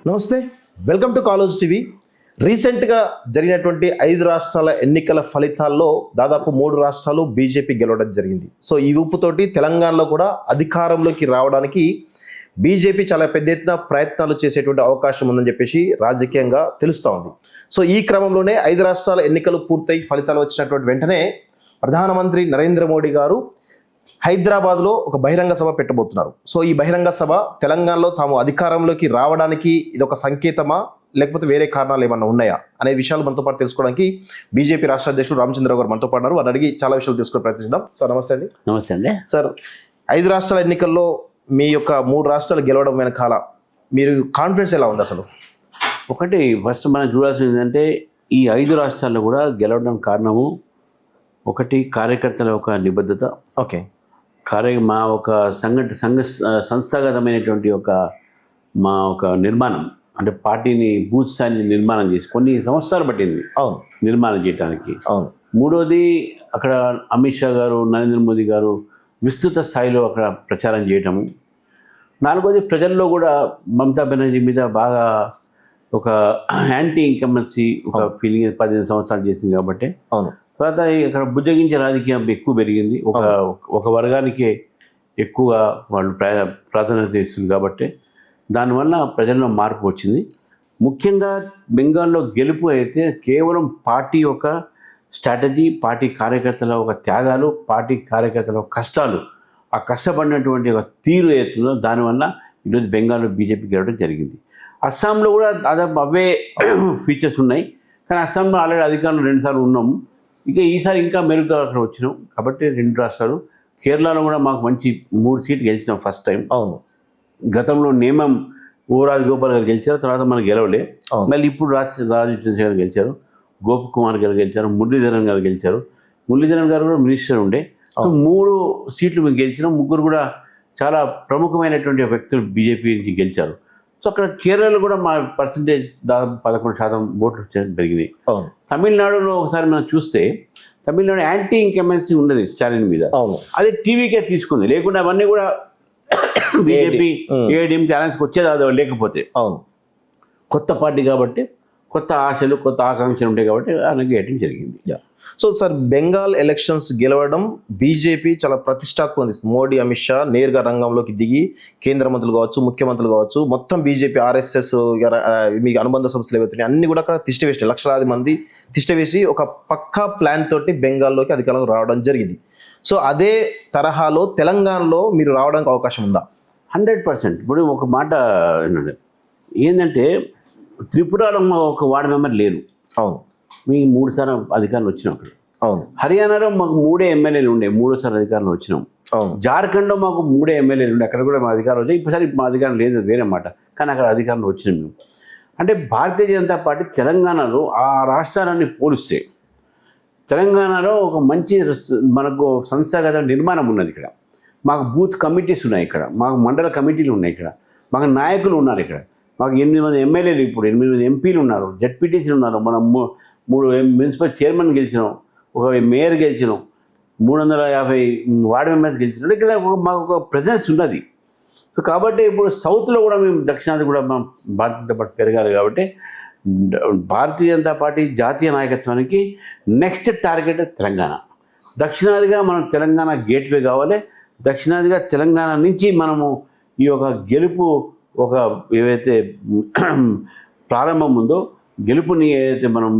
నమస్తే, welcome to college TV. రీసెంట్గా జరిగినటువంటి 5 రాష్ట్రాల ఎన్నికల ఫలితాల్లో దాదాపు 3 రాష్ట్రాలు బీజేపీ గెలవడం జరిగింది. సో ఈ ఊపుతోటి తెలంగాణలో కూడా అధికారంలోకి రావడానికి బీజేపీ చాలా పెద్ద ఎత్తున ప్రయత్నాలు చేసేటువంటి అవకాశం ఉందని చెప్పేసి రాజకీయంగా తెలుస్తూ ఉంది. సో ఈ క్రమంలోనే 5 రాష్ట్రాల ఎన్నికలు పూర్తయి ఫలితాలు వచ్చినటువంటి వెంటనే ప్రధానమంత్రి నరేంద్ర మోడీ గారు హైదరాబాద్లో ఒక బహిరంగ సభ పెట్టబోతున్నారు. సో ఈ బహిరంగ సభ తెలంగాణలో తాము అధికారంలోకి రావడానికి ఇది ఒక సంకేతమా, లేకపోతే వేరే కారణాలు ఏమన్నా ఉన్నాయా అనే విషయాలు మనతో పాటు తెలుసుకోవడానికి బీజేపీ రాష్ట్ర అధ్యక్షుడు రామచంద్రరావు గారు మనతో పాటు వారిని అడిగి చాలా విషయాలు తెలుసుకునే ప్రయత్నిద్దాం. సార్ నమస్తే అండి. నమస్తే అండి. సార్, 5 రాష్ట్రాల ఎన్నికల్లో మీ యొక్క 3 రాష్ట్రాలు గెలవడం వెనకాల మీరు కాన్ఫిడెన్స్ ఎలా ఉంది అసలు? ఒకటి ఫస్ట్ మనం చూడాల్సింది ఏంటంటే ఈ 5 రాష్ట్రాల్లో కూడా గెలవడం కారణము ఒకటి కార్యకర్తల ఒక నిబద్ధత. ఓకే. మా ఒక సంస్థాగతమైనటువంటి మా నిర్మాణం, అంటే పార్టీని బూత్ స్థాయిని నిర్మాణం చేసి కొన్ని సంవత్సరాలు పట్టింది అవును నిర్మాణం చేయడానికి. అవును. మూడోది అక్కడ అమిత్ షా గారు, నరేంద్ర మోదీ గారు విస్తృత స్థాయిలో అక్కడ ప్రచారం చేయటము. నాలుగోది ప్రజల్లో కూడా మమతా బెనర్జీ మీద బాగా ఒక యాంటీ ఇన్కంబెన్సీ ఒక ఫీలింగ్ 15 సంవత్సరాలు చేసింది కాబట్టి. అవును. తర్వాత అక్కడ బుజ్జగించే రాజకీయం ఎక్కువ పెరిగింది. ఒక వర్గానికే ఎక్కువగా వాళ్ళు ప్రాధాన్యత ఇస్తుంది కాబట్టి దానివల్ల ప్రజల్లో మార్పు వచ్చింది. ముఖ్యంగా బెంగాల్లో గెలుపు అయితే కేవలం పార్టీ యొక్క స్ట్రాటజీ, పార్టీ కార్యకర్తల ఒక త్యాగాలు, పార్టీ కార్యకర్తల కష్టాలు, ఆ కష్టపడినటువంటి ఒక తీరు ఏతుందో దానివల్ల ఈరోజు బెంగాల్లో బీజేపీ గెలవడం జరిగింది. అస్సాంలో కూడా దాదాపు అవే ఫీచర్స్ ఉన్నాయి, కానీ అస్సాంలో ఆల్రెడీ అధికారంలో 2 సార్లు ఉన్నాము. ఇక ఈసారి ఇంకా మెరుగ్గా అక్కడ వచ్చినాం కాబట్టి 2 రాష్ట్రాలు. కేరళలో కూడా మాకు మంచి 3 సీట్లు గెలిచినాం ఫస్ట్ టైం. అవును. గతంలో నేమం ఓ రాజగోపాల్ గారు గెలిచారు, తర్వాత మనకు గెలవలే. మళ్ళీ ఇప్పుడు రాజచంద్ర గారు గెలిచారు, గోప్ కుమార్ గారు గెలిచారు, మురళీధరన్ గారు గెలిచారు. మురళీధరన్ గారు కూడా మినిస్టర్ ఉండే. సో 3 సీట్లు మేము గెలిచినాం. 3 కూడా చాలా ప్రముఖమైనటువంటి వ్యక్తులు బీజేపీ నుంచి గెలిచారు. సో అక్కడ కేరళలో కూడా మా పర్సంటేజ్ దాదాపు 11% ఓట్లు పెరిగినాయి. తమిళనాడులో ఒకసారి మనం చూస్తే తమిళనాడు యాంటీ ఇన్కంబెన్సీ ఉన్నది స్టాలిన్ మీద, అదే టీవీకే తీసుకుంది. లేకుండా అవన్నీ కూడా బీజేపీ ఏఐడిఎంకి అలయన్స్కి వచ్చేది అది లేకపోతే. అవును. కొత్త పార్టీ కాబట్టి కొత్త ఆశలు, కొత్త ఆకాంక్షలు ఉంటాయి కాబట్టి ఆయనకి వేయడం జరిగింది. సో సార్, బెంగాల్ ఎలక్షన్స్ గెలవడం బీజేపీ చాలా ప్రతిష్టాత్మక. మోడీ, అమిత్ షా నేరుగా రంగంలోకి దిగి కేంద్ర మంత్రులు కావచ్చు, ముఖ్యమంత్రులు కావచ్చు, మొత్తం బీజేపీ, ఆర్ఎస్ఎస్, మీకు అనుబంధ సంస్థలు ఏవైతున్నాయి అన్ని కూడా అక్కడ తిష్టవేసి లక్షలాది మంది తిష్టవేసి ఒక పక్కా ప్లాన్ తోటి బెంగాల్లోకి అధికారంలో రావడం జరిగింది. సో అదే తరహాలో తెలంగాణలో మీరు రావడానికి అవకాశం ఉందా? 100%. ఇప్పుడు ఒక మాట ఏంటంటే త్రిపురలో ఒక వార్డు మెంబర్ లేరు. అవును. మీ 3 సార్లు అధికారులు వచ్చినాం అక్కడ. అవును. హర్యానాలో మాకు 3 ఎమ్మెల్యేలు ఉండే, 3 సార్లు అధికారులు వచ్చినాం. అవును. జార్ఖండ్లో మాకు 3 ఎమ్మెల్యేలు ఉండే, అక్కడ కూడా మా అధికారులు వచ్చాయి. ఇప్పుడు మా అధికారం లేదు, వేరే మాట, కానీ అక్కడ అధికారులు వచ్చినాం మేము. అంటే భారతీయ జనతా పార్టీ తెలంగాణలో ఆ రాష్ట్రాలన్నీ పోలిస్తే తెలంగాణలో ఒక మంచి మనకు సంస్థాగత నిర్మాణం ఉన్నది. ఇక్కడ మాకు బూత్ కమిటీస్ ఉన్నాయి, ఇక్కడ మాకు మండల కమిటీలు ఉన్నాయి, ఇక్కడ మాకు నాయకులు ఉన్నారు, ఇక్కడ మాకు 8 మంది ఎమ్మెల్యేలు, ఇప్పుడు 8 మంది ఎంపీలు ఉన్నారు, జడ్పీటీసీలు ఉన్నారు, మనం 3 మున్సిపల్ చైర్మన్ గెలిచినాం, ఒక మేయర్ గెలిచినాం, 350 వార్డు మెంబర్స్ గెలిచినాం. ఇక్కడ మాకు ఒక ప్రెజెన్స్ ఉన్నది. సో కాబట్టి ఇప్పుడు సౌత్లో కూడా మేము దక్షిణాది కూడా మా భారతీయ జనతా పార్టీ పెరగాలి కాబట్టి భారతీయ జనతా పార్టీ జాతీయ నాయకత్వానికి నెక్స్ట్ టార్గెట్ తెలంగాణ. దక్షిణాదిగా మనం తెలంగాణ గేట్వే కావాలి. దక్షిణాదిగా తెలంగాణ నుంచి మనము ఈ యొక్క గెలుపు ఒక ఏవైతే ప్రారంభం ఉందో గెలుపుని ఏదైతే మనం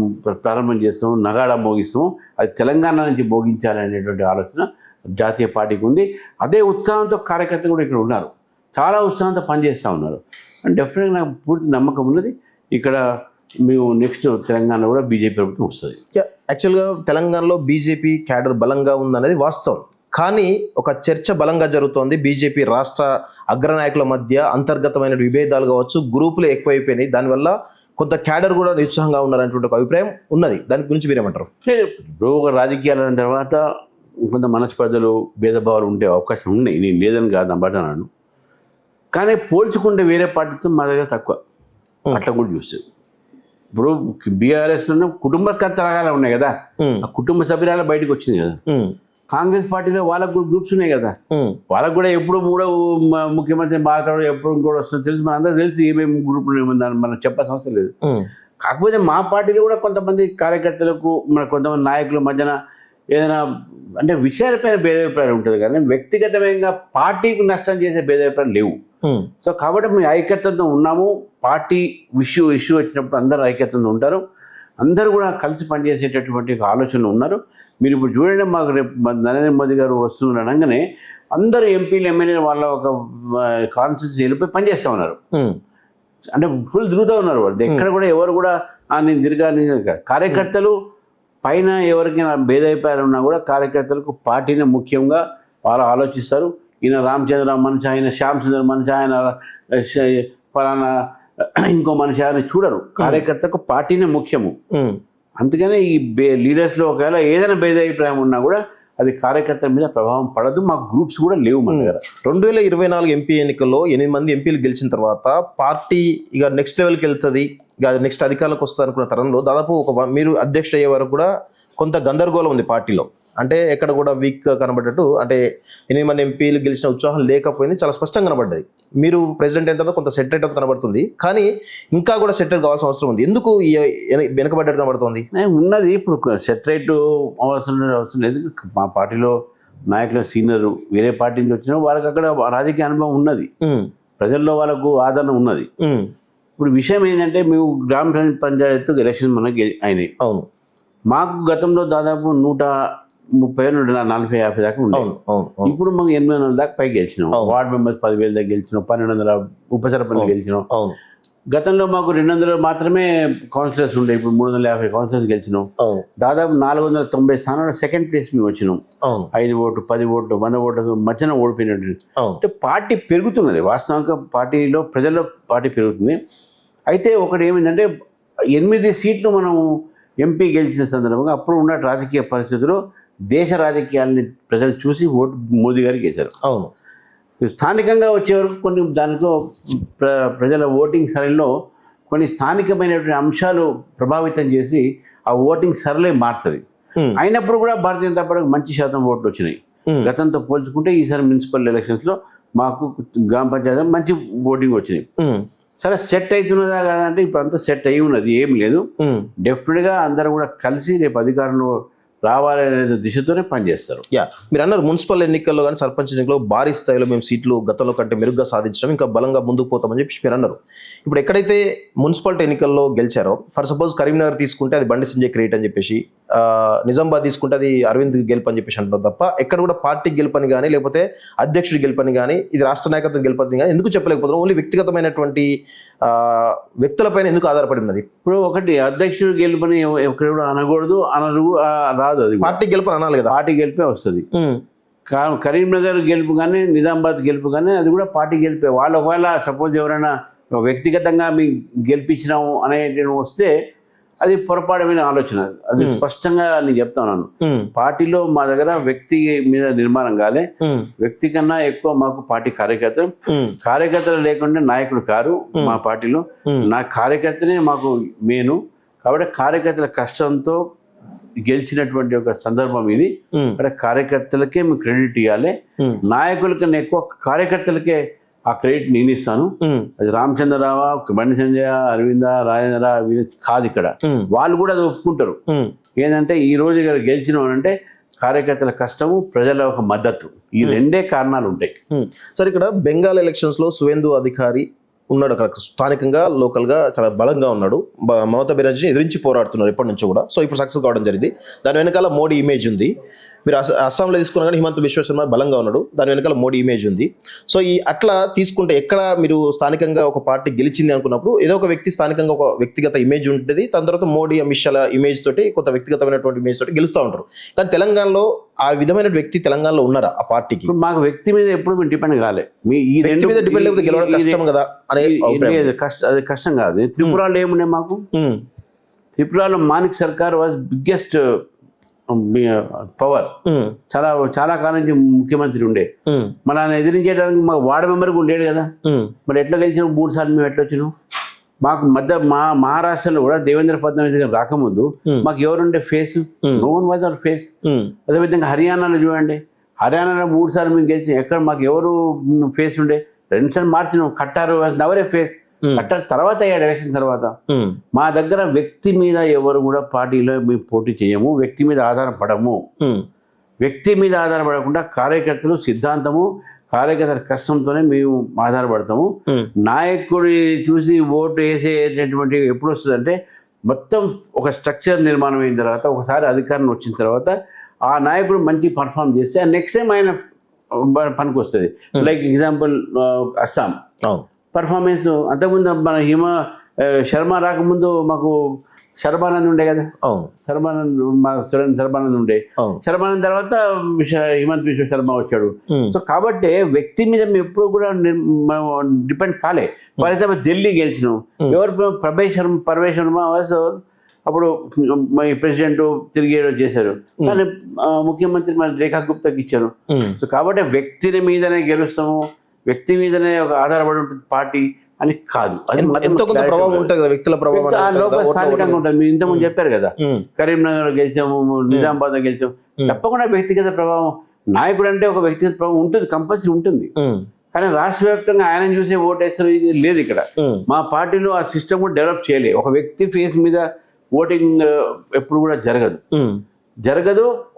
ప్రారంభం చేస్తామో, నగాడా మోగిస్తామో, అది తెలంగాణ నుంచి మోగించాలనేటువంటి ఆలోచన జాతీయ పార్టీకి ఉంది. అదే ఉత్సాహంతో కార్యకర్తలు కూడా ఇక్కడ ఉన్నారు, చాలా ఉత్సాహంతో పనిచేస్తూ ఉన్నారు. అండ్ డెఫినెట్గా నాకు పూర్తి నమ్మకం ఉన్నది ఇక్కడ మేము నెక్స్ట్ తెలంగాణ కూడా బీజేపీ ప్రభుత్వం వస్తుంది. యాక్చువల్గా తెలంగాణలో బీజేపీ క్యాడర్ బలంగా ఉందనేది వాస్తవం, కానీ ఒక చర్చ బలంగా జరుగుతోంది. బీజేపీ రాష్ట్ర అగ్రనాయకుల మధ్య అంతర్గతమైన విభేదాలు కావచ్చు, గ్రూపులు ఎక్కువైపోయినాయి, దానివల్ల కొంత క్యాడర్ కూడా నిరుత్సాహంగా ఉన్నారనేటువంటి ఒక అభిప్రాయం ఉన్నది. దాని గురించి మీరేమంటారు? ఇప్పుడు ఒక రాజకీయాలు అయిన తర్వాత కొంత మనస్పర్ధలు, భేదభావాలు ఉండే అవకాశం ఉన్నాయి, నేను లేదని కాదు అన్నాను. కానీ పోల్చుకుంటే వేరే పార్టీతో మా దగ్గర తక్కువ. అట్లా కూడా చూస్తే ఇప్పుడు బీఆర్ఎస్లో కుటుంబ తరహాలు ఉన్నాయి కదా, ఆ కుటుంబ సభ్యురాలు బయటకు వచ్చింది కదా. కాంగ్రెస్ పార్టీలో వాళ్ళకు కూడా గ్రూప్స్ ఉన్నాయి కదా, వాళ్ళకు కూడా ఎప్పుడు మూడో ముఖ్యమంత్రి మారుతాడో ఎప్పుడు ఇంకోటి వస్తుందో తెలుసు, మన అందరూ తెలుసు ఏమేమి గ్రూపులు ఏముందని మనం చెప్పాల్సిన అవసరం లేదు. కాకపోతే మా పార్టీలో కూడా కొంతమంది కార్యకర్తలకు మన కొంతమంది నాయకుల మధ్యన ఏదైనా అంటే విషయాలపైన భేదాభిప్రాయాలు ఉంటుంది కానీ వ్యక్తిగతంగా పార్టీకి నష్టం చేసే భేదాభిప్రాయాలు లేవు. సో కాబట్టి మేము ఐక్యతతో ఉన్నాము. పార్టీ ఇష్యూ వచ్చినప్పుడు అందరూ ఐక్యతతో ఉంటారు, అందరూ కూడా కలిసి పనిచేసేటటువంటి ఒక ఆలోచనలు ఉన్నారు. మీరు ఇప్పుడు చూడండి, మాకు రేపు నరేంద్ర మోదీ గారు వస్తున్నారు అనగానే అందరూ ఎంపీలు ఎమ్మెల్యేలు వాళ్ళ ఒక కాన్స్టిట్యూన్సీ వెళ్ళిపోయి పనిచేస్తూ ఉన్నారు. అంటే ఫుల్ తిరుగుతూ ఉన్నారు వాళ్ళు. ఎక్కడ కూడా ఎవరు కూడా నేను తిరగా కార్యకర్తలు పైన ఎవరికైనా భేదాభిప్రాయాలు ఉన్నా కూడా కార్యకర్తలకు పార్టీని ముఖ్యంగా వాళ్ళు ఆలోచిస్తారు. ఈయన రామచంద్ర మనిషి, ఆయన శ్యామ్ సుందర్ మనిషి, ఆయన ఫలానా ఇంకో మనిషి అని చూడరు. కార్యకర్తకు పార్టీనే ముఖ్యము. అందుకనే ఈ లీడర్స్లో ఒకవేళ ఏదైనా భేదాభిప్రాయం ఉన్నా కూడా అది కార్యకర్తల మీద ప్రభావం పడదు. మాకు గ్రూప్స్ కూడా లేవు మన దగ్గర. 2024 ఎంపీ ఎన్నికల్లో 8 మంది ఎంపీలు గెలిచిన తర్వాత పార్టీ ఇక నెక్స్ట్ లెవెల్కి వెళ్తుంది, ఇక నెక్స్ట్ అధికారంలోకి వస్తుంది అనుకున్న తరంలో దాదాపు మీరు అధ్యక్షుడు అయ్యే వరకు కూడా కొంత గందరగోళం ఉంది పార్టీలో. అంటే ఎక్కడ కూడా వీక్ కనబడ్డట్టు, అంటే 8 మంది ఎంపీలు గెలిచిన ఉత్సాహం లేకపోయింది, చాలా స్పష్టంగా కనబడ్డది. మీరు ప్రెసిడెంట్ అయిన తర్వాత కొంత సెట్ అయితే కనబడుతుంది, కానీ ఇంకా కూడా సెటిల్ కావాల్సిన అవసరం ఉంది. ఎందుకు వెనకబడ్డట్టు కనబడుతుంది? ఉన్నది ఇప్పుడు సెటరేట్ అవసరం లేదు. మా పార్టీలో నాయకుల సీనియర్ వేరే పార్టీ నుంచి వచ్చిన వాళ్ళకి అక్కడ రాజకీయ అనుభవం ఉన్నది, ప్రజల్లో వాళ్ళకు ఆదరణ ఉన్నది. ఇప్పుడు విషయం ఏంటంటే మేము గ్రామ పంచాయతీ ఎలక్షన్ మనకి అయినాయి. అవును, మాకు గతంలో దాదాపు 130 నుండి 40-50 దాకా ఉండేది. ఇప్పుడు మాకు 800 దాకా పైకి గెలిచినాం. వార్డు మెంబర్స్ 10,000 దాకా గెలిచినాం, 1200 ఉప సర్పంచ్ గెలిచినాం. గతంలో మాకు 200 మాత్రమే కౌన్సిలర్స్ ఉండే, ఇప్పుడు 350 కౌన్సిలర్స్ గెలిచినాం. దాదాపు 490 స్థానాల్లో సెకండ్ ప్లేస్ మేము వచ్చినాం. 5 ఓట్లు 10 ఓట్లు 100 ఓట్ల మధ్యన ఓడిపోయినట్టు. అంటే పార్టీ పెరుగుతున్నది, వాస్తవంగా పార్టీలో ప్రజల్లో పార్టీ పెరుగుతుంది. అయితే ఒకటి ఏమైందంటే 8 సీట్లు మనం ఎంపీ గెలిచిన సందర్భంగా అప్పుడు ఉన్న రాజకీయ పరిస్థితుల్లో దేశ రాజకీయాలని ప్రజలు చూసి ఓటు మోదీ గారికి వేశారు. అవును, స్థానికంగా వచ్చేవరకు కొన్ని దాంట్లో ప్రజల ఓటింగ్ సరళిలో కొన్ని స్థానికమైనటువంటి అంశాలు ప్రభావితం చేసి ఆ ఓటింగ్ సరళే మారుతుంది. అయినప్పుడు కూడా భారతీయ జనతా పార్టీకి మంచి శాతం ఓట్లు వచ్చినాయి. గతంతో పోల్చుకుంటే ఈసారి మున్సిపల్ ఎలక్షన్స్లో మాకు గ్రామ పంచాయతీ మంచి ఓటింగ్ వచ్చినాయి. సరే సెట్ అవుతున్నదా కదా అంటే ఇప్పుడు అంతా సెట్ అయి ఉన్నది, ఏం లేదు. డెఫినెట్గా అందరూ కూడా కలిసి రేపు అధికారంలో రావాలనే దిశతోనే పనిచేస్తారు. మీరు అన్నారు మున్సిపల్ ఎన్నికల్లో కానీ సర్పంచ్ ఎన్నికల్లో భారీ స్థాయిలో మేము సీట్లు గతంలో కంటే మెరుగ్గా సాధించడం, ఇంకా బలంగా ముందుకు పోతామని చెప్పి మీరు అన్నారు. ఇప్పుడు ఎక్కడైతే మున్సిపాలిటీ ఎన్నికల్లో గెలిచారో, ఫర్ సపోజ్ కరీంనగర్ తీసుకుంటే అది బండి సంజయ్ క్రియేట్ అని చెప్పేసి, నిజామాబాద్ తీసుకుంటే అది అరవింద్ గెలుపు అని చెప్పేసి అంటున్నారు తప్ప ఎక్కడ కూడా పార్టీ గెలుపని కానీ లేకపోతే అధ్యక్షుడి గెలుపని కానీ ఇది రాష్ట్ర నాయకత్వం గెలుపని కానీ ఎందుకు చెప్పలేకపోతున్నాం? ఓన్లీ వ్యక్తిగతమైనటువంటి వ్యక్తులపైన ఎందుకు ఆధారపడి ఉన్నది? ఇప్పుడు ఒకటి అధ్యక్షుడు గెలుపని ఎక్కడ కూడా అనకూడదు, రాదు. అది పార్టీ గెలుపు అనాలి కదా, పార్టీ గెలిపే వస్తుంది. కరీంనగర్ గెలుపు కానీ నిజామాబాద్ గెలుపు కానీ అది కూడా పార్టీ గెలిపే. వాళ్ళు ఒకవేళ సపోజ్ ఎవరైనా వ్యక్తిగతంగా మేము గెలిపించినాము అనేది వస్తే అది పొరపాటుమైన ఆలోచన. అది స్పష్టంగా నేను చెప్తాను. పార్టీలో మా దగ్గర వ్యక్తి మీద నిర్మాణం కాలే, వ్యక్తి కన్నా ఎక్కువ మాకు పార్టీ కార్యకర్తలు లేకుండా నాయకుడు కారు మా పార్టీలో. నా కార్యకర్తనే మాకు మెయిన్. కాబట్టి కార్యకర్తల కష్టంతో గెలిచినటువంటి ఒక సందర్భం ఇది. అంటే కార్యకర్తలకే మేము క్రెడిట్ ఇవ్వాలి, నాయకుల కన్నా ఎక్కువ కార్యకర్తలకే ఆ క్రెడిట్ నేను ఇస్తాను. అది రామచంద్రరావా, బండి సంజయ, అరవింద, రాజేంద్ర కాదు, ఇక్కడ వాళ్ళు కూడా అది ఒప్పుకుంటారు. ఏంటంటే ఈ రోజు గెలిచిన అంటే కార్యకర్తల కష్టము, ప్రజల ఒక మద్దతు, ఈ రెండే కారణాలు ఉంటాయి. సరే, ఇక్కడ బెంగాల్ ఎలక్షన్స్లో సువేందు అధికారి ఉన్నాడు, అక్కడ స్థానికంగా లోకల్గా చాలా బలంగా ఉన్నాడు. మమతా బెనర్జీని ఎదిరించి పోరాడుతున్నారు ఎప్పటి నుంచో కూడా. సో ఇప్పుడు సక్సెస్ కావడం జరిగింది. దాని వెనకాల మోడీ ఇమేజ్ ఉంది. మీరు అస్సాంలో తీసుకున్నా కానీ హిమంత బిశ్వ శర్మ బలంగా ఉన్నాడు, దాని వెనకాల మోడీ ఇమేజ్ ఉంది. సో అట్లా తీసుకుంటే ఎక్కడ మీరు స్థానికంగా ఒక పార్టీ గెలిచింది అనుకున్నప్పుడు ఏదో ఒక వ్యక్తి స్థానికంగా ఒక వ్యక్తిగత ఇమేజ్ ఉంటుంది, దాని తర్వాత మోడీ అమిత్ షాల ఇమేజ్ తోటి కొంత వ్యక్తిగతమైనటువంటి ఇమేజ్ తోటి గెలుస్తూ ఉంటారు. కానీ తెలంగాణలో ఆ విధమైన వ్యక్తి తెలంగాణలో ఉన్నారా ఆ పార్టీకి? మాకు వ్యక్తి మీద ఎప్పుడు మేము డిపెండ్ కాలే. ఈ రెండు మీద డిపెండ్ లేకపోతే గెలవడం కష్టం కదా అనే అది కష్టం కాదు. త్రిపురలో ఏముండే మాకు, త్రిపురలో మాణిక్ సర్కార్ వాజ్ బిగ్గెస్ట్ పవర్. చాలా కాలం నుంచి ముఖ్యమంత్రి ఉండే. మన ఆయన ఎదిరించేయడానికి మా వార్డు మెంబర్ కూడా లేడు కదా. మరి ఎట్లా గెలిచినాం? 3 సార్లు మేము ఎట్లా వచ్చినాం? మాకు మహారాష్ట్రలో కూడా దేవేంద్ర ఫడ్నవీస్ గారు రాకముందు మాకు ఎవరుండే face, no one was our face. అదేవిధంగా హర్యానాలో చూడండి, హర్యానాలో 3 సార్లు మేము గెలిచి ఎక్కడ మాకు ఎవరు ఫేస్ ఉండే, 2 సార్లు మార్చినాం. కట్టారు నవరే ఫేస్, కట్టారు తర్వాత అయ్యాడు వేసిన తర్వాత. మా దగ్గర వ్యక్తి మీద ఎవరు కూడా పార్టీలో మేము పోటీ చేయము, వ్యక్తి మీద ఆధారపడము. వ్యక్తి మీద ఆధారపడకుండా కార్యకర్తలు సిద్ధాంతము, కార్యకర్తల కష్టంతోనే మేము ఆధారపడతాము. నాయకుడి చూసి ఓటు వేసేటటువంటి ఎప్పుడు వస్తుందంటే మొత్తం ఒక స్ట్రక్చర్ నిర్మాణం అయిన తర్వాత, ఒకసారి అధికారం వచ్చిన తర్వాత ఆ నాయకుడు మంచి పర్ఫామ్ చేస్తే నెక్స్ట్ టైం ఆయన పనికి వస్తుంది. Like example Assam performance. అంతకుముందు మన శర్మ రాకముందు మాకు శర్బానంద్ ఉండే కదా, శర్బానంద్ మా శర్బానంద్ ఉండే. శర్బానంద్ తర్వాత హిమంత్ విశ్వ శర్మ వచ్చాడు. సో కాబట్టి వ్యక్తి మీద మేము ఎప్పుడు కూడా డిపెండ్ కాలే. ఫలితం ఢిల్లీ గెలిచినాం, ఎవరు పర్వేష్ శర్మ అప్పుడు ప్రెసిడెంట్ తిరిగి చేశారు, కానీ ముఖ్యమంత్రి మన రేఖా గుప్తాకి ఇచ్చారు. సో కాబట్టి వ్యక్తిని మీదనే గెలుస్తాము, వ్యక్తి మీదనే ఒక ఆధారపడి ఉంటుంది పార్టీ అని కాదు. ప్రభావం ఉంటుంది కదా, వ్యక్తుల ప్రభావం స్థానికంగా ఉంటుంది. మీరు ఇంతకుముందు చెప్పారు కదా, కరీంనగర్ గెలిచాము, నిజామాబాద్ గెలిచాము, తప్పకుండా వ్యక్తిగత ప్రభావం. నాయకుడు అంటే ఒక వ్యక్తిగత ప్రభావం ఉంటుంది, కంపల్సరీ ఉంటుంది. కానీ రాష్ట్ర వ్యాప్తంగా ఆయన చూసే ఓటేస్తారు ఇది లేదు ఇక్కడ. మా పార్టీలో ఆ సిస్టమ్ కూడా డెవలప్ చేయలేదు. ఒక వ్యక్తి ఫేస్ మీద ఓటింగ్ ఎప్పుడు కూడా జరగదు.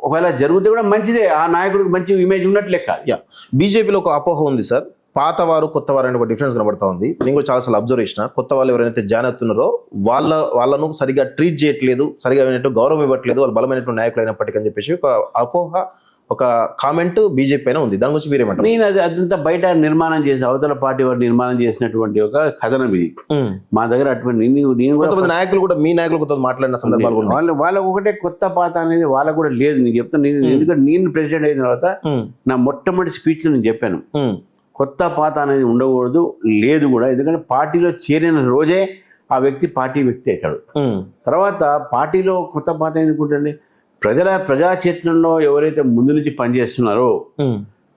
ఒకవేళ జరిగితే కూడా మంచిదే, ఆ నాయకుడికి మంచి ఇమేజ్ ఉన్నట్లే కాదు. బీజేపీలో ఒక అపోహ ఉంది సార్, పాత వారు కొత్త వారు అనే ఒక డిఫరెన్స్ కనబడతా ఉంది. నేను కూడా చాలాసార్లు అబ్జర్వ్ చేసిన, కొత్త వాళ్ళు ఎవరైతే జాయిన్ అవుతున్నారో వాళ్ళను సరిగా ట్రీట్ చేయట్లేదు, సరిగా గౌరవం ఇవ్వట్లేదు, వాళ్ళు బలమైనటువంటి నాయకులు అయినప్పటికీ అని చెప్పేసి ఒక అపోహ, ఒక కామెంట్ బీజేపీ పైన ఉంది. దాని గురించి మీరేమంటారు? నేను అదంతా బయట నిర్మాణం చేసి అవతల పార్టీ వారు నిర్మాణం చేసినటువంటి ఒక కథనం ఇది. మా దగ్గర అటువంటి కొంతమంది నాయకులు కూడా, మీ నాయకులు కొంత మాట్లాడిన సందర్భాలు వాళ్ళకు ఒకటే కొత్త పాత అనేది వాళ్ళకు కూడా లేదు. నేను చెప్తాను, ఎందుకంటే నేను ప్రెసిడెంట్ అయిన తర్వాత నా మొట్టమొదటి స్పీచ్లో నేను చెప్పాను, కొత్త పాత అనేది ఉండకూడదు, లేదు కూడా. ఎందుకంటే పార్టీలో చేరిన రోజే ఆ వ్యక్తి వ్యక్తి అవుతాడు. తర్వాత పార్టీలో కొత్త పాత ఎందుకుంటండి, ప్రజాక్షేత్రంలో ఎవరైతే ముందు నుంచి పనిచేస్తున్నారో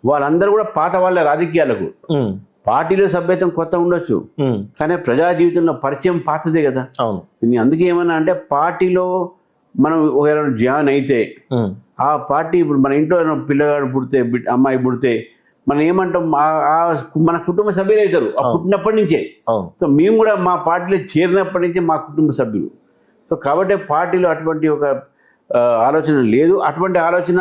వాళ్ళందరూ కూడా పాత వాళ్ళ. రాజకీయాలకు పార్టీలో సభ్యత్వం కొత్త ఉండొచ్చు, కానీ ప్రజా జీవితంలో పరిచయం పాతదే కదా. అందుకే ఏమన్నా అంటే పార్టీలో మనం ఒకవేళ జాయిన్ అయితే ఆ పార్టీ, ఇప్పుడు మన ఇంట్లో పిల్లగాడు పుడితే, అమ్మాయి పుడితే మనం ఏమంటాం, మన కుటుంబ సభ్యులు అవుతారు ఆ పుట్టినప్పటి నుంచే. సో మేము కూడా మా పార్టీలో చేరినప్పటి నుంచే మా కుటుంబ సభ్యులు. సో కాబట్టి పార్టీలో అటువంటి ఒక ఆలోచన లేదు. అటువంటి ఆలోచన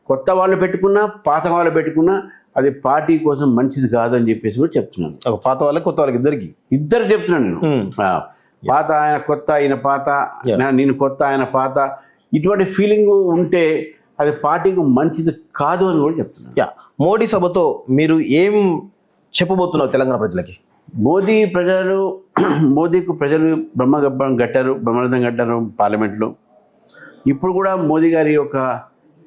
కొత్త వాళ్ళు పెట్టుకున్నా, పాత వాళ్ళు పెట్టుకున్నా అది పార్టీ కోసం మంచిది కాదు అని చెప్పేసి కూడా చెప్తున్నాను. పాత వాళ్ళకి కొత్త వాళ్ళకి ఇద్దరు చెప్తున్నాను నేను. పాత ఆయన కొత్త, ఆయన పాత, నేను కొత్త ఆయన పాత, ఇటువంటి ఫీలింగ్ ఉంటే అది పార్టీకి మంచిది కాదు అని కూడా చెప్తున్నాను. మోడీ సభతో మీరు ఏం చెప్పబోతున్నారు తెలంగాణ ప్రజలకి? మోదీకు ప్రజలు బ్రహ్మరథం కట్టారు పార్లమెంట్లో. ఇప్పుడు కూడా మోదీ గారి యొక్క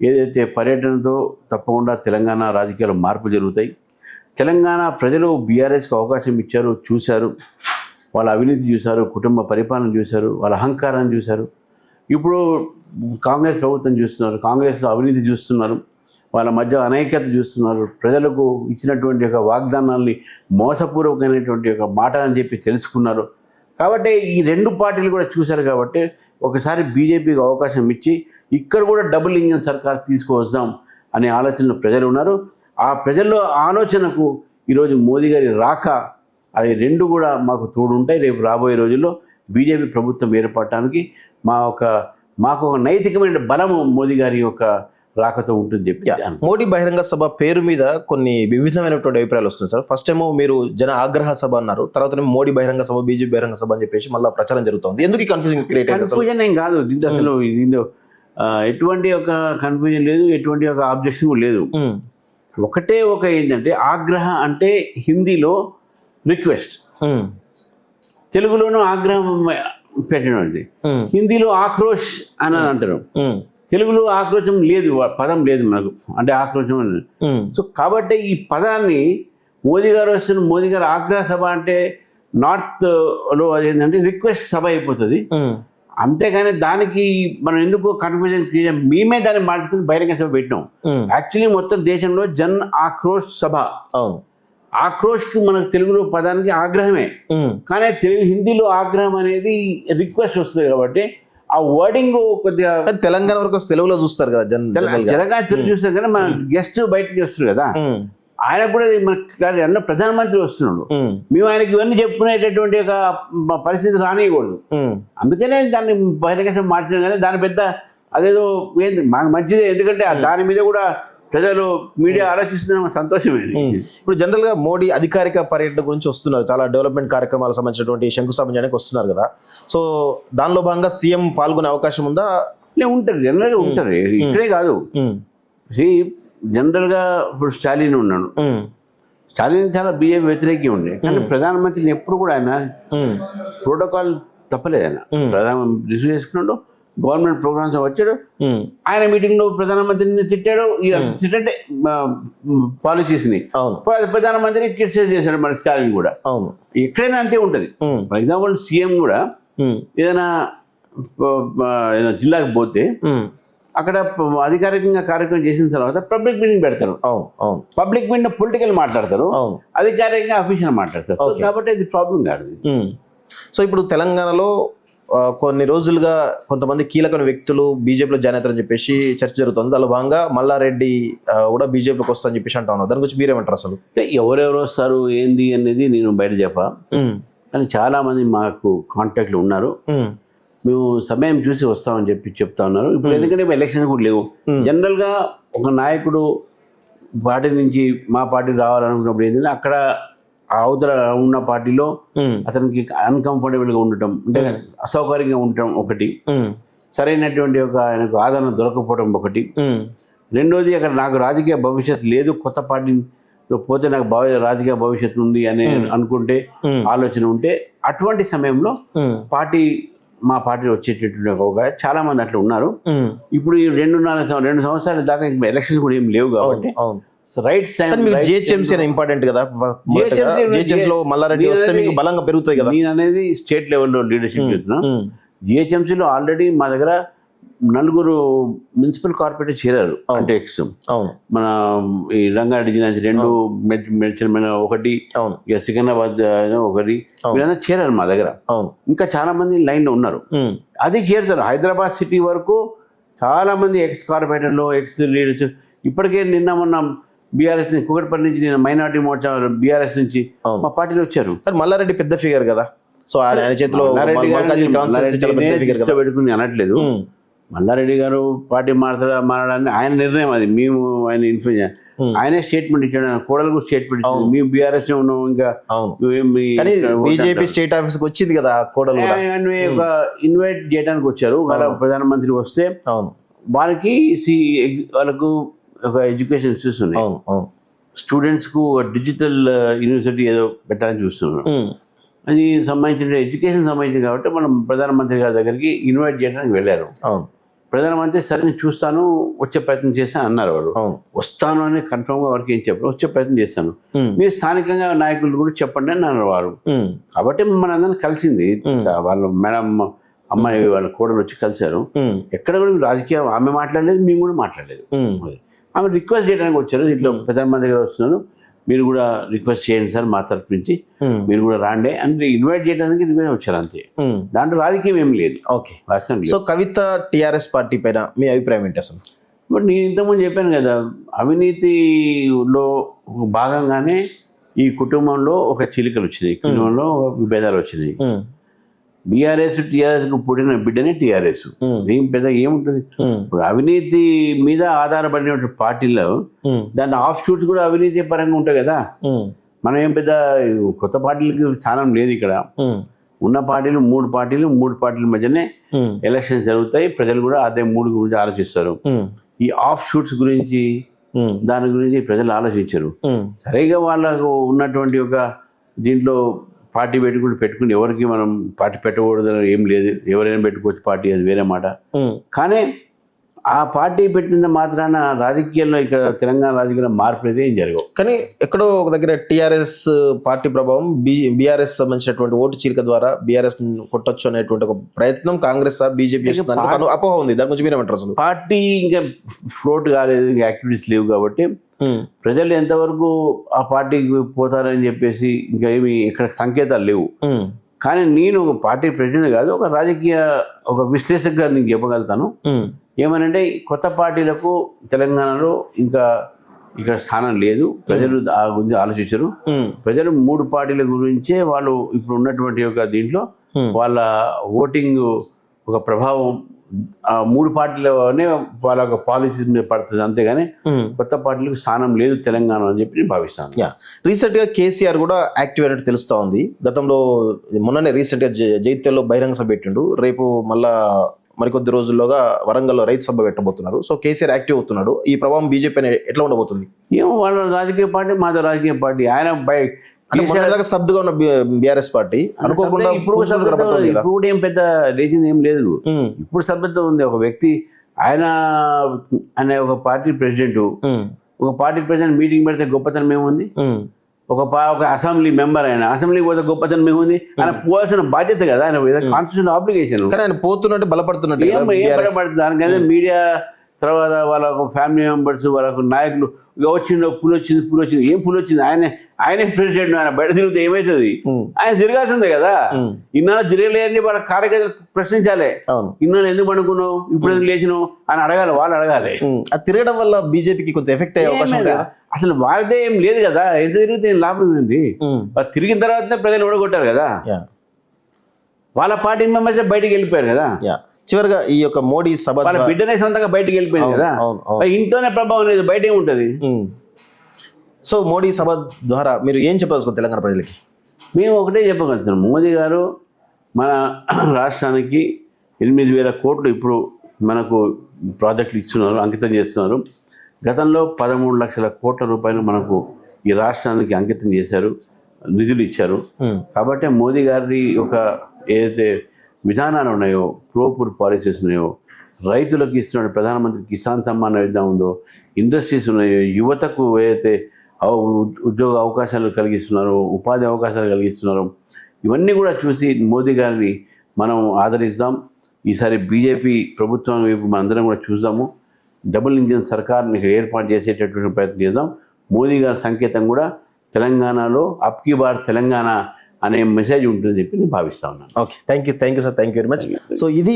ఏదైతే పర్యటనతో తప్పకుండా తెలంగాణ రాజకీయాలు మార్పు జరుగుతాయి. తెలంగాణ ప్రజలు బీఆర్ఎస్కి అవకాశం ఇచ్చారు, చూశారు, వాళ్ళ అవినీతి చూశారు, కుటుంబ పరిపాలన చూశారు, వాళ్ళ అహంకారాన్ని చూశారు. ఇప్పుడు కాంగ్రెస్ ప్రభుత్వం చూస్తున్నారు, కాంగ్రెస్లో అవినీతి చూస్తున్నారు, వాళ్ళ మధ్య అనైక్యత చూస్తున్నారు. ప్రజలకు ఇచ్చినటువంటి ఒక వాగ్దానాల్ని మోసపూర్వకమైనటువంటి ఒక మాట అని చెప్పి తెలుసుకున్నారు. కాబట్టి ఈ రెండు పార్టీలు కూడా చూశారు. కాబట్టి ఒకసారి బీజేపీకి అవకాశం ఇచ్చి ఇక్కడ కూడా డబుల్ ఇంజన్ సర్కార్ తీసుకువద్దాం అనే ఆలోచనలో ప్రజలు ఉన్నారు. ఆ ప్రజల్లో ఆలోచనకు ఈరోజు మోదీ గారి రాక, అది రెండు కూడా మాకు తోడుంటాయి. రేపు రాబోయే రోజుల్లో బీజేపీ ప్రభుత్వం ఏర్పడటానికి మాకు ఒక నైతికమైన బలము మోదీ గారి యొక్క రాకతో ఉంటుంది చెప్పి. మోడీ బహిరంగ సభ పేరు మీద కొన్ని వివిధమైనటువంటి అభిప్రాయాలు వస్తుంది సార్. ఫస్ట్ ఏమో మీరు జన ఆగ్రహ సభ అన్నారు, తర్వాత మోడీ బహిరంగ సభ, బీజేపీ బహిరంగ సభ అని చెప్పేసి మళ్ళీ ప్రచారం జరుగుతుంది. ఎందుకు కన్ఫ్యూజన్ క్రియేట్ అయింది? కన్ఫ్యూజన్ ఏం కాదు దీంట్లో, అసలు దీంట్లో ఎటువంటి ఒక కన్ఫ్యూజన్ లేదు, ఎటువంటి ఒక ఆబ్జెక్షన్ లేదు. ఒకటే ఒక ఏంటంటే, ఆగ్రహ అంటే హిందీలో రిక్వెస్ట్, తెలుగులోనూ ఆగ్రహం పెట్టినది, హిందీలో ఆక్రోష్ అని అంటారు. తెలుగులో ఆక్రోశం లేదు, పదం లేదు మనకు, అంటే ఆక్రోశం అని. సో కాబట్టి ఈ పదాన్ని మోదీ గారు ఆగ్రహ సభ అంటే నార్త్లో అదేంటంటే రిక్వెస్ట్ సభ అయిపోతుంది. అంతేగాని దానికి మనం ఎందుకు కన్ఫ్యూజన్ క్రియేట్, మేమే దాన్ని మార్చుకుని బహిరంగ సభ పెట్టినాం. యాక్చువల్లీ మొత్తం దేశంలో జన్ ఆక్రోష్ సభ, ఆక్రోష్కి మనకు తెలుగులో పదానికి ఆగ్రహమే, కానీ హిందీలో ఆగ్రహం అనేది రిక్వెస్ట్ వస్తుంది కాబట్టి ఆ వర్డింగ్ కొద్దిగా తెలంగాణ వరకు తెలుగులో చూస్తారు కదా తెలంగాణ చూస్తారు కదా, మన గెస్ట్ బయటకి వస్తారు కదా, ఆయన కూడా మనకు ప్రధానమంత్రి వస్తున్నాడు, మేము ఆయనకి ఇవన్నీ చెప్పుకునేటటువంటి ఒక పరిస్థితి రానియకూడదు. అందుకనే దాన్ని బహిరంగ మార్చడం కానీ దాని పెద్ద అదేదో ఏంది మాకు మంచిదే, ఎందుకంటే దాని మీద కూడా ప్రజలు మీడియా ఆలోచిస్తున్న సంతోషమేది. ఇప్పుడు జనరల్ గా మోడీ అధికారిక పర్యటన గురించి వస్తున్నారు, చాలా డెవలప్మెంట్ కార్యక్రమాలకు సంబంధించినటువంటి శంకుస్థాపన చేయడానికి వస్తున్నారు కదా, సో దానిలో భాగంగా సీఎం పాల్గొనే అవకాశం ఉందా? ఉంటారు, జనరల్ గా ఉంటారు, ఇక్కడే కాదు. జనరల్ గా ఇప్పుడు స్టాలిన్ ఉన్నాడు, స్టాలిన్ చాలా బీజేపీ వ్యతిరేకి ఉండే, కానీ ప్రధానమంత్రిని ఎప్పుడు కూడా ఆయన ప్రోటోకాల్ తప్పలేదు. ఆయన ప్రధానమంత్రి రిసీవ్ చేసుకున్నాడు, గవర్నమెంట్ ప్రోగ్రామ్స్ వచ్చాడు, ఆయన మీటింగ్ లో ప్రధానమంత్రిని తిట్టాడు, తిట్టే పాలసీస్ని ప్రధానమంత్రిని క్రిటిసైజ్ చేశాడు మన స్టాలిన్ కూడా. ఎక్కడైనా అంతే ఉంటది. ఫర్ ఎగ్జాంపుల్ సీఎం కూడా ఏదైనా జిల్లాకి పోతే అక్కడ అధికారికంగా కార్యక్రమం చేసిన తర్వాత పబ్లిక్ మీటింగ్ పెడతారు, పబ్లిక్ మీటింగ్ పొలిటికల్ మాట్లాడతారు, అధికారికంగా అఫీషియల్ మాట్లాడతారు, కాబట్టి అది ప్రాబ్లం కాదు. సో ఇప్పుడు తెలంగాణలో కొన్ని రోజులుగా కొంతమంది కీలక వ్యక్తులు బీజేపీలో జాయిన్ అవుతారని చెప్పేసి చర్చ జరుగుతుంది. దానిలో భాగంగా మల్లారెడ్డి కూడా బీజేపీలోకి వస్తారని చెప్పేసి అంటా ఉన్నారు. దాని గురించి మీరేమంటారు? అసలు ఎవరెవరు వస్తారు ఏంది అనేది నేను బయట చెప్పా, కానీ చాలా మంది మాకు కాంటాక్ట్లు ఉన్నారు, మేము సమయం చూసి వస్తామని చెప్తా ఉన్నారు. ఇప్పుడు ఎందుకంటే ఎలక్షన్స్ కూడా లేవు. జనరల్గా ఒక నాయకుడు పార్టీ నుంచి మా పార్టీ రావాలనుకున్నప్పుడు ఏంటంటే అక్కడ అవతల ఉన్న పార్టీలో అతనికి అన్కంఫర్టబుల్గా ఉండటం, అంటే అసౌకర్యంగా ఉండటం ఒకటి, సరైనటువంటి ఒక ఆయనకు ఆదరణ దొరకపోవడం ఒకటి, రెండోది అక్కడ నాకు రాజకీయ భవిష్యత్తు లేదు, కొత్త పార్టీలో పోతే నాకు రాజకీయ భవిష్యత్తు ఉంది అని అనుకుంటే ఆలోచన ఉంటే అటువంటి సమయంలో మా పార్టీ వచ్చేటటువంటి ఒక చాలా మంది అట్లా ఉన్నారు. ఇప్పుడు ఈ 2 సంవత్సరాల దాకా ఎలక్షన్స్ కూడా ఏం లేవు కాబట్టి రైట్ టైం జిహెచ్ఎంసీ ఇంపార్టెంట్ కదా, జిహెచ్ఎంసీలో మల్లారెడ్డి వస్తే మీకు బలంగా పెరుగుతాయి కదా. నేను అనేది స్టేట్ లెవెల్లో లీడర్షిప్ చేస్తున్నా. జిహెచ్ఎంసీలో ఆల్రెడీ మా దగ్గర 4 మున్సిపల్ కార్పొరేటర్ చేరారు, అంటే మన ఈ రంగారెడ్డి జిల్లా నుంచి 2, మెడ్చల్ 1, ఇక సికింద్రాబాద్ 1, వీళ్ళంతా చేరారు మా దగ్గర. ఇంకా చాలా మంది లైన్ లో ఉన్నారు, అది చేరుతారు. హైదరాబాద్ సిటీ వరకు చాలా మంది ఎక్స్ కార్పొరేటర్లు, ఎక్స్ లీడర్స్ ఇప్పటికే నిన్న మొన్న బీఆర్ఎస్ కుకట్పల్లి నుంచి నేను మైనార్టీ మోర్చా బీఆర్ఎస్ నుంచి మా పార్టీలో వచ్చారు. మల్లారెడ్డి పెద్ద ఫిగర్ కదా, సో ఆయన చేతిలో పెట్టుకుని అనట్లేదు. మల్లారెడ్డి గారు పార్టీ మారడాన్ని ఆయన నిర్ణయం, అది మేము ఆయన ఇన్ఫ్లుయెన్స్, ఆయనే స్టేట్మెంట్ ఇచ్చాడు, కోడలకు స్టేట్మెంట్ ఇచ్చాడు, మేము బీఆర్ఎస్ ఉన్నాం, ఇంకా బీజేపీ స్టేట్ ఆఫీస్ వచ్చింది కదా కోడలు, ఒక ఇన్వైట్ చేయడానికి వచ్చారు. ప్రధానమంత్రి వస్తే వాళ్ళకి వాళ్ళకు ఒక ఎడ్యుకేషన్ ఇన్స్టిట్యూట్స్ ఉన్నాయి, స్టూడెంట్స్ కు డిజిటల్ యూనివర్సిటీ ఏదో పెట్టాలని చూస్తున్నారు. అది సంబంధించిన ఎడ్యుకేషన్ సంబంధించింది కాబట్టి మనం ప్రధానమంత్రి గారి దగ్గరికి ఇన్వైట్ చేయడానికి వెళ్ళారు. ప్రధానమంత్రి సరే నేను చూస్తాను, వచ్చే ప్రయత్నం చేస్తాను అన్నారు. వాళ్ళు వస్తాను అని కన్ఫర్మ్గా వారికి ఏం చెప్పారు, వచ్చే ప్రయత్నం చేస్తాను, మీరు స్థానికంగా నాయకులు కూడా చెప్పండి అని అన్నారు వారు. కాబట్టి మనందరం కలిసింది, వాళ్ళు మేడం అమ్మాయి వాళ్ళ కోడలు వచ్చి కలిశారు. ఎక్కడ కూడా రాజకీయం ఆమె మాట్లాడలేదు, మేము కూడా మాట్లాడలేదు. ఆమె రిక్వెస్ట్ చేయడానికి వచ్చారు, ఇట్లా ప్రధానమంత్రి గారు వస్తున్నారు, మీరు కూడా రిక్వెస్ట్ చేయండి సార్ మా తరఫు నుంచి, మీరు కూడా రాండి అని ఇన్వైట్ చేయడానికి వచ్చారు అంతే. దాంట్లో రాజకీయం ఏం లేదు. ఓకే, సో కవిత టీఆర్ఎస్ పార్టీ పైన మీ అభిప్రాయం ఏంటి అసలు? బట్ నేను ఇంతకుముందు చెప్పాను కదా, అవినీతిలో భాగంగానే ఈ కుటుంబంలో ఒక చిలికలు వచ్చినాయి, కుటుంబంలో విభేదాలు వచ్చినాయి. బీఆర్ఎస్ టీఆర్ఎస్కు పుట్టిన బిడ్డనే టీఆర్ఎస్, దీని పెద్ద ఏముంటుంది. ఇప్పుడు అవినీతి మీద ఆధారపడిన పార్టీలో దాని ఆఫ్ షూట్స్ కూడా అవినీతి పరంగా ఉంటాయి కదా. మనం ఏం పెద్ద కొత్త పార్టీలకి స్థానం లేదు ఇక్కడ. ఉన్న పార్టీలు 3 పార్టీల మధ్యనే ఎలక్షన్స్ జరుగుతాయి, ప్రజలు కూడా అదే 3 గురించి ఆలోచిస్తారు. ఈ ఆఫ్ షూట్స్ గురించి దాని గురించి ప్రజలు ఆలోచించరు. సరిగా వాళ్ళకు ఉన్నటువంటి ఒక దీంట్లో పార్టీ పెట్టుకుని ఎవరికి మనం పార్టీ పెట్టకూడదు ఏం లేదు, ఎవరైనా పెట్టుకోవచ్చు పార్టీ, అది వేరే మాట. కానీ ఆ పార్టీ పెట్టినంత మాత్రాన రాజకీయాల్లో ఇక్కడ తెలంగాణ రాజకీయాల్లో మార్పు అయితే ఏం జరగవు. కానీ ఎక్కడో ఒక దగ్గర టీఆర్ఎస్ పార్టీ ప్రభావం బీఆర్ఎస్ సంబంధించినటువంటి ఓటు చీలిక ద్వారా బీఆర్ఎస్ కొట్టొచ్చు అనేటువంటి ఒక ప్రయత్నం కాంగ్రెస్ బీజేపీ అపోహ ఉంది. దాని గురించి మీరేమంటారు? అసలు పార్టీ ఇంకా ఫ్లోట్ కాలేదు, ఇంకా యాక్టివిటీస్ లేవు కాబట్టి ప్రజలు ఎంతవరకు ఆ పార్టీకి పోతారని చెప్పేసి ఇంకా ఏమి ఇక్కడ సంకేతాలు లేవు. కానీ నేను ఒక పార్టీ ప్రెసిడెంట్ కాదు, ఒక రాజకీయ ఒక విశ్లేషకుగా నేను చెప్పగలుగుతాను. ఏమనంటే కొత్త పార్టీలకు తెలంగాణలో ఇంకా ఇక్కడ స్థానం లేదు. ప్రజలు ఆ గురించి ఆలోచించరు. ప్రజలు 3 పార్టీల గురించే వాళ్ళు ఇప్పుడు ఉన్నటువంటి ఒక దీంట్లో వాళ్ళ ఓటింగ్ ఒక ప్రభావం ఆ 3 పార్టీలనే వాళ్ళ ఒక పాలసీ పడుతుంది, అంతేగాని కొత్త పార్టీలకు స్థానం లేదు తెలంగాణ అని చెప్పి నేను భావిస్తాను. రీసెంట్ గా కేసీఆర్ కూడా యాక్టివ్ అయినట్టు తెలుస్తా ఉంది. గతంలో మొన్ననే రీసెంట్ గా జైత్యాల్లో బహిరంగ సభ పెట్టిండు. రేపు మళ్ళా మరికొద్ది రోజుల్లోగా వరంగల్లో రైతు సభ పెట్టబోతున్నారు. సో కేసీఆర్ యాక్టివ్ అవుతున్నాడు. ఈ ప్రభావం బీజేపీ ఎట్లా ఉండబోతుంది? ఏమో వాళ్ళ రాజకీయ పార్టీ, మాది రాజకీయ పార్టీ. ఆయన స్తబ్దుగా ఉన్న బీఆర్ఎస్ పార్టీ అనుకోకుండా ఇప్పుడు ఏం పెద్ద లేచింది ఏం లేదు. ఇప్పుడు సభ్యత ఉంది. ఒక వ్యక్తి ఆయన అనే ఒక పార్టీ ప్రెసిడెంట్, ఒక పార్టీ ప్రెసిడెంట్ మీటింగ్ పెడితే గొప్పతనం ఏముంది? ఒక అసెంబ్లీ మెంబర్, ఆయన అసెంబ్లీకి పోతే గొప్పతనం ఏముంది? ఆయన పోవాల్సిన బాధ్యత కదా, ఆయన కాన్స్టిట్యూషన్ ఆబ్లిగేషన్. కానీ ఆయన పోతున్నట్టు బలపడుతున్నట్టు బలపడుతుంది. దానికైతే మీడియా తర్వాత వాళ్ళ ఫ్యామిలీ మెంబర్స్, వాళ్ళకు నాయకులు ఇక వచ్చిందో పులు వచ్చింది, ఏం పులు వచ్చింది? ఆయనే ప్రెసిడెంట్, ఆయన బయట తిరిగితే ఏమవుతుంది? ఆయన తిరగాల్సిందే కదా. ఇన్నాళ్ళు తిరగలేదని వాళ్ళ కార్యకర్తలు ప్రశ్నించాలి. ఇన్నాళ్ళు ఎందుకు పడుకున్నావు, ఇప్పుడు ఎందుకు లేచినావు అని అడగాలి, వాళ్ళు అడగాలి. అది తిరగడం వల్ల బీజేపీకి కొంచెం ఎఫెక్ట్ అయ్యే అవకాశం ఉంది. అసలు వాళ్ళదే ఏం లేదు కదా, ఎంత తిరిగితే లాభం ఏంది? తిరిగిన తర్వాత ప్రజలు ఓడగొట్టారు కదా, వాళ్ళ పార్టీ మెంబర్స్ బయటికి వెళ్ళిపోయారు కదా. చివరిగా ఈ యొక్క మోడీ సభ వాళ్ళ బిడ్డనే సొంతంగా బయటకు వెళ్ళిపోయింది కదా, ఇంట్లోనే ప్రభావం లేదు, బయట ఏముంటుంది? సో మోడీ సభ ద్వారా మీరు ఏం చెప్పదలుచుకోండి తెలంగాణ ప్రజలకి? మేము ఒకటే చెప్పగలుగుతున్నాం, మోదీ గారు మన రాష్ట్రానికి 8,000 కోట్లు ఇప్పుడు మనకు ప్రాజెక్టులు ఇస్తున్నారు, అంకితం చేస్తున్నారు. గతంలో 13 లక్షల కోట్ల రూపాయలు మనకు ఈ రాష్ట్రానికి అంకితం చేశారు, నిధులు ఇచ్చారు. కాబట్టి మోదీ గారి ఒక ఏదైతే విధానాలు ఉన్నాయో, ప్రోపూర్ పాలసీస్ ఉన్నాయో, రైతులకు ఇస్తున్న ప్రధానమంత్రి కిసాన్ సమ్మాన్ యోజన ఉందో, ఇండస్ట్రీస్ ఉన్నాయో, యువతకు ఏదైతే ఉద్యోగ అవకాశాలు కలిగిస్తున్నారో, ఉపాధి అవకాశాలు కలిగిస్తున్నారో, ఇవన్నీ కూడా చూసి మోదీ గారిని మనం ఆదరిస్తాం. ఈసారి బీజేపీ ప్రభుత్వం వైపు మనందరం కూడా చూద్దాము. డబుల్ ఇంజిన్ సర్కార్ని ఏర్పాటు చేసేటటువంటి ప్రయత్నం చేద్దాం. మోదీ గారి సంకేతం కూడా తెలంగాణలో అప్ కీ బార్ తెలంగాణ అనే మెసేజ్ ఉంటుందని చెప్పి నేను భావిస్తా ఉన్నాను. Okay, thank you sir, thank you very much. So ఇది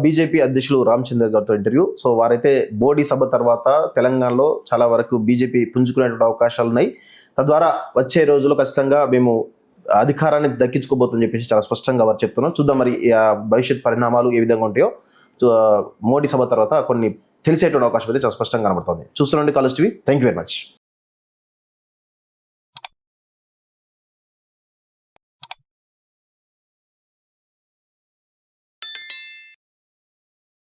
బీజేపీ అధ్యక్షులు రామచంద్ర గారితో ఇంటర్వ్యూ. సో వారైతే మోడీ సభ తర్వాత తెలంగాణలో చాలా వరకు బీజేపీ పుంజుకునేటువంటి అవకాశాలు ఉన్నాయి. తద్వారా వచ్చే రోజుల్లో ఖచ్చితంగా మేము అధికారాన్ని దక్కించుకోబోతుందని చెప్పేసి చాలా స్పష్టంగా వారు చెప్తున్నాం. చూద్దాం మరి భవిష్యత్ పరిణామాలు ఏ విధంగా ఉంటాయో. మోడీ సభ తర్వాత కొన్ని తెలిసేటువంటి అవకాశం అయితే చాలా స్పష్టంగా కనబడుతుంది. చూస్తున్నాండి college TV. Thank you very much.